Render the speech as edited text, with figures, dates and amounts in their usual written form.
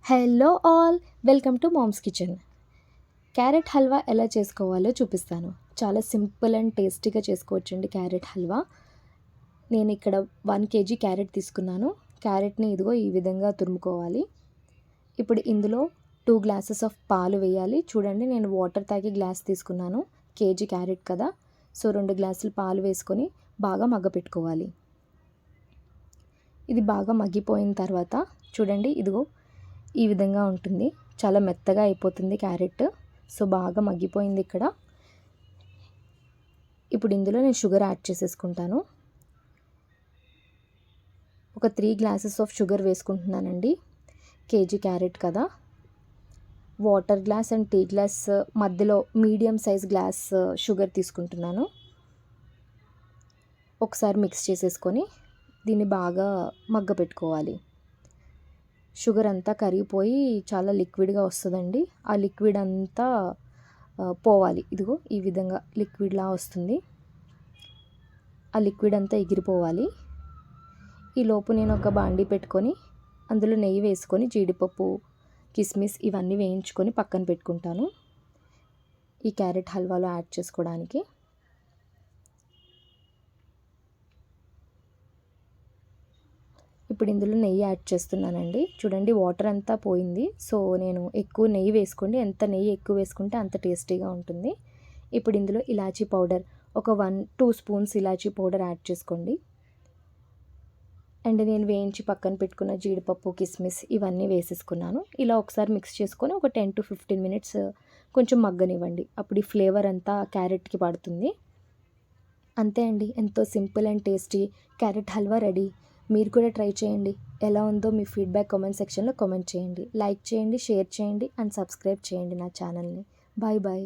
Hello all, welcome to mom's kitchen. Carrot halwa ఎలా చేసుకోవాలో చూపిస్తాను. చాలా సింపుల్ అండ్ టేస్టీగా చేసుకోవచ్చండి క్యారెట్ హల్వా. నేను ఇక్కడ 1 kg క్యారెట్ తీసుకున్నాను. క్యారెట్ని ఇదిగో ఈ విధంగా తురుముకోవాలి. ఇప్పుడు ఇందులో 2 గ్లాసెస్ ఆఫ్ పాలు వేయాలి. చూడండి, నేను వాటర్ తాగి గ్లాస్ తీసుకున్నాను. కేజీ క్యారెట్ కదా, సో 2 గ్లాసులు పాలు వేసుకొని బాగా మగ్గపెట్టుకోవాలి. ఇది బాగా మగ్గిపోయిన తర్వాత చూడండి, ఇదిగో ఈ విధంగా ఉంటుంది. చాలా మెత్తగా అయిపోతుంది క్యారెట్. సో బాగా మగ్గిపోయింది ఇక్కడ. ఇప్పుడు ఇందులో నేను షుగర్ యాడ్ చేసేసుకుంటాను. ఒక 3 గ్లాసెస్ ఆఫ్ షుగర్ వేసుకుంటున్నానండి. కేజీ క్యారెట్ కదా. Water glass and tea glass మధ్యలో మీడియం సైజ్ గ్లాస్ షుగర్ తీసుకుంటున్నాను. ఒకసారి మిక్స్ చేసేసుకొని దీన్ని బాగా మగ్గపెట్టుకోవాలి. షుగర్ అంతా కరిగిపోయి చాలా లిక్విడ్గా వస్తుందండి. ఆ లిక్విడ్ అంతా పోవాలి. ఇదిగో ఈ విధంగా లిక్విడ్లా వస్తుంది. ఆ లిక్విడ్ అంతా ఎగిరిపోవాలి. ఈలోపు నేను ఒక బాండీ పెట్టుకొని అందులో నెయ్యి వేసుకొని జీడిపప్పు, కిస్మిస్ ఇవన్నీ వేయించుకొని పక్కన పెట్టుకుంటాను ఈ క్యారెట్ హల్వాలో యాడ్ చేసుకోవడానికి. ఇప్పుడు ఇందులో నెయ్యి యాడ్ చేస్తున్నానండి. చూడండి, వాటర్ అంతా పోయింది. సో నేను ఎక్కువ నెయ్యి వేసుకోండి. ఎంత నెయ్యి ఎక్కువ వేసుకుంటే అంత టేస్టీగా ఉంటుంది. ఇప్పుడు ఇందులో ఇలాచీ పౌడర్ ఒక 1-2 స్పూన్స్ ఇలాచీ పౌడర్ యాడ్ చేసుకోండి. అండ్ నేను వేయించి పక్కన పెట్టుకున్న జీడిపప్పు, కిస్మిస్ ఇవన్నీ వేసేసుకున్నాను. ఇలా ఒకసారి మిక్స్ చేసుకొని ఒక 10 to 15 minutes కొంచెం మగ్గనివ్వండి. అప్పుడు ఈ ఫ్లేవర్ అంతా క్యారెట్కి పడుతుంది. అంతే అండి, ఎంతో simple and tasty carrot halwa ready. మీరు కూడా ట్రై చేయండి. ఎలా ఉందో మీ ఫీడ్బ్యాక్ కామెంట్ సెక్షన్లో కామెంట్ చేయండి. లైక్ చేయండి, షేర్ చేయండి అండ్ సబ్స్క్రైబ్ చేయండి నా ఛానల్ని. Bye bye.